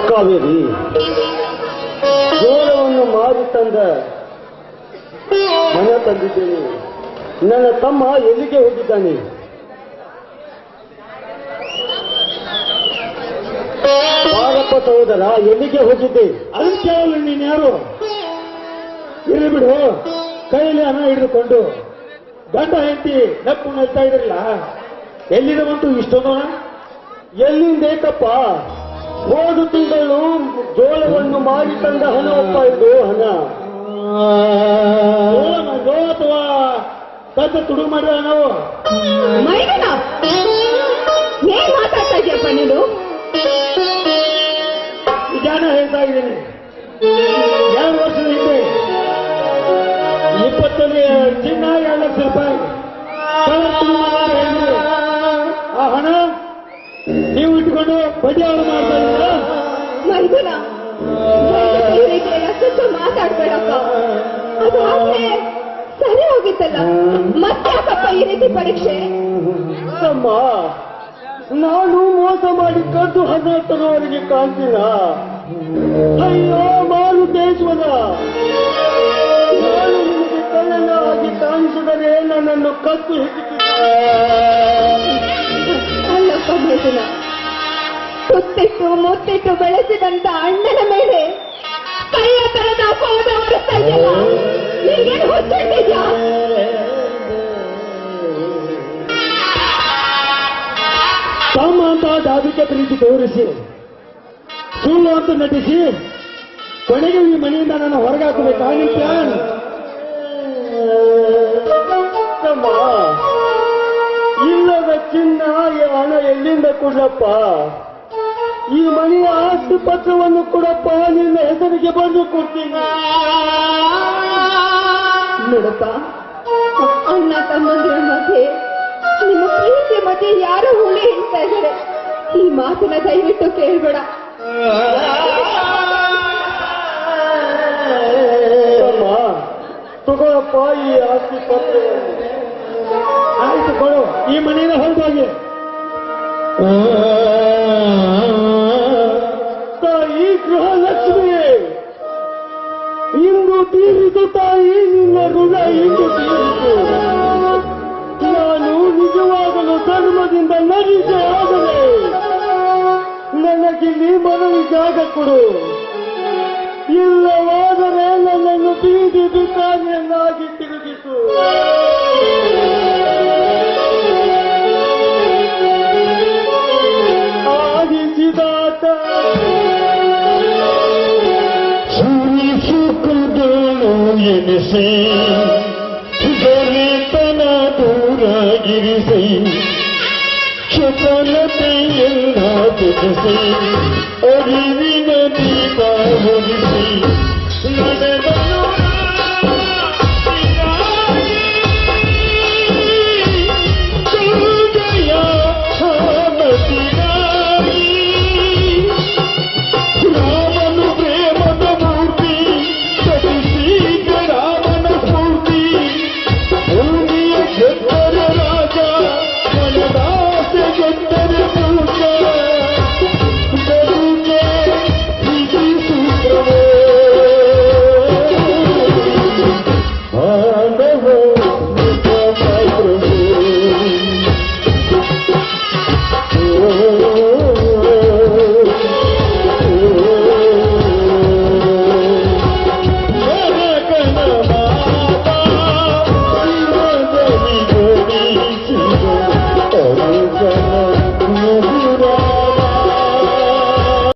ಕಾವೇರಿ, ಜೋಳವನ್ನು ಮಾರಿ ತಂದ ಹಣ ತಂದಿದ್ದೇನೆ. ನನ್ನ ತಮ್ಮ ಎಲ್ಲಿಗೆ ಹೋಗಿದ್ದಾನೆ? ಬಾರಪ್ಪ ಸಹೋದರ, ಎಲ್ಲಿಗೆ ಹೋಗಿದ್ದೆ? ಅದನ್ನ ಕೇಳಲ್ಲ ನೀನ್ ಯಾರು? ಇರಲಿ ಬಿಡು. ಕೈಯಲ್ಲಿ ಹಣ ಹಿಡಿದುಕೊಂಡು ಗಂಡ ಹೆಂಡತಿ ನಕ್ಕು ನಗ್ತಾ ಇದ್ರಲ್ಲ, ಎಲ್ಲಿದೆ ಬಂತು ಇಷ್ಟೊಂದು ಹಣ? ಎಲ್ಲಿಂದ ಏಕಪ್ಪ? ಹೋದ ತಿಂಗಳು ಜೋಳವನ್ನು ಮಾರಿ ತಂದ ಹಣವಪ್ಪ ಇದು ಹಣ. ಜೋಳ ಅಥವಾ ಕಸ ತುಡು ಮಾಡಿದ ನಾವು ಏನ್ ಮಾತಾಡ್ತಾ ಇದೆಯಪ್ಪ ನೀನು? ನಿಜಾನ ಹೇಳ್ತಾ ಇದ್ದೀನಿ. 2 ವರ್ಷದ ಹಿಂದೆ 20 ಚಿನ್ನ 2 ಲಕ್ಷ ರೂಪಾಯಿ ಆ ಹಣ ನೀವು ಇಟ್ಕೊಂಡು ಬಡ್ಡಿ ಅವರು ಮಾಡ್ತಾ ಇದ್ದೀರಾ? ಮೈದುನ ಮಾತಾಡ್ಬೇಡಪ್ಪ. ಅದು ಸರಿ ಹೋಗಿತ್ತಲ್ಲ, ಮತ್ತೆ ಯಾಕಪ್ಪ ಈ ರೀತಿ ಪರೀಕ್ಷೆ? ತಮ್ಮ, ನಾನು ಮೋಸ ಮಾಡಿ ಕದ್ದು ಹಣ ತರುವವರಿಗೆ ಕಾಣ್ತೀನ? ಅಯ್ಯೋ ಮಾರುತೇಶ್ವರ, ನಾನು ನಿಮಗೆ ಕಳ್ಳನ ಆಗಿ ಕಾಣಿಸಿದರೆ ನನ್ನನ್ನು ಕದ್ದು ಅಲ್ಲಪ್ಪ ಮೈದುನ, ತುತ್ತಿಟ್ಟು ಮುತ್ತಿಟ್ಟು ಬೆಳೆಸಿದಂತ ಅಣ್ಣನ ಮೇಲೆ ಕಳ್ಳತನದ ಅಪವಾದ ಹೊರಿಸ್ತಾ ಇದೆಯಲ್ಲ, ನಿನಗೇನು ಹೊತ್ತಿದ್ಯಾ? ತಮ್ಮ ಅಂತ ದಾಬಿಕೆ ಪ್ರೀತಿ ತೋರಿಸಿ ಸುಳ್ಳು ಅಂತ ನಟಿಸಿ ಕೊನೆಗೆ ಈ ಮನೆಯಿಂದ ನಾನು ಹೊರಗಾಕಬೇಕಾ ನಿಮ್ಮ ಪ್ಲಾನ್? ತಮ್ಮ, ಇಲ್ಲದ ಚಿನ್ನ ಹಣ ಎಲ್ಲಿಂದ ಕೊಡ್ಲಪ್ಪ? ಈ ಮನೆಯ ಆಸ್ತಿ ಪತ್ರವನ್ನು ಕೊಡಪ್ಪ, ನಿನ್ನ ಹೆಸರಿಗೆ ಬಂದು ಕೊಡ್ತೀನಿ. ನೋಡಪ್ಪ, ಅಣ್ಣ ತಮ್ಮಂದಿರ ಮಧ್ಯೆ ನಿಮ್ಮ ಪ್ರೀತಿ ಮಧ್ಯೆ ಯಾರೋ ಹುಳಿ ಹೇಳ್ತಾ ಇದ್ದಾರೆ. ಈ ಮಾತನ್ನ ದಯವಿಟ್ಟು ಕೇಳ್ಬೇಡ. ತಮ್ಮ, ತಗೊಳಪ್ಪ ಈ ಆಸ್ತಿ ಪತ್ರವನ್ನು. ಆಯ್ತು ಕೊಡು, ಈ ಮನೆಯಿಂದ ಹೊರಟೋಗಿ. ತಾಯಿ ಗೃಹಲಕ್ಷ್ಮಿ, ಇಂದು ತೀರಿತು ತಾಯಿ ನಿನ್ನ ಋಣ, ಇಂದು ತೀರಿತು. ನಾನು ನಿಜವಾಗಲು ಧರ್ಮದಿಂದ ನರಿಸೆ ಆದರೆ ನನಗಿಲ್ಲಿ ಮನವಿ ಜಾಗ ಕೊಡು. ಇಲ್ಲವಾದರೆ ನನ್ನನ್ನು ಬೀದಿ ಬಿಕಾರಿಯನ್ನಾಗಿ ತಿರುಗಿಸು. ಆದಿಸಿದಾತ ಸುಖದೋಳು ಎನಿಸೆ ದೊರೆತನ ದೂರಾಗಿರಿಸೈ, ಚಪಲತೆಯೆಲ್ಲ ತೆಗೆಸಿ ಅರಿವಿನ ದೀಪ ಹೊರಿಸಿ ನಡೆದ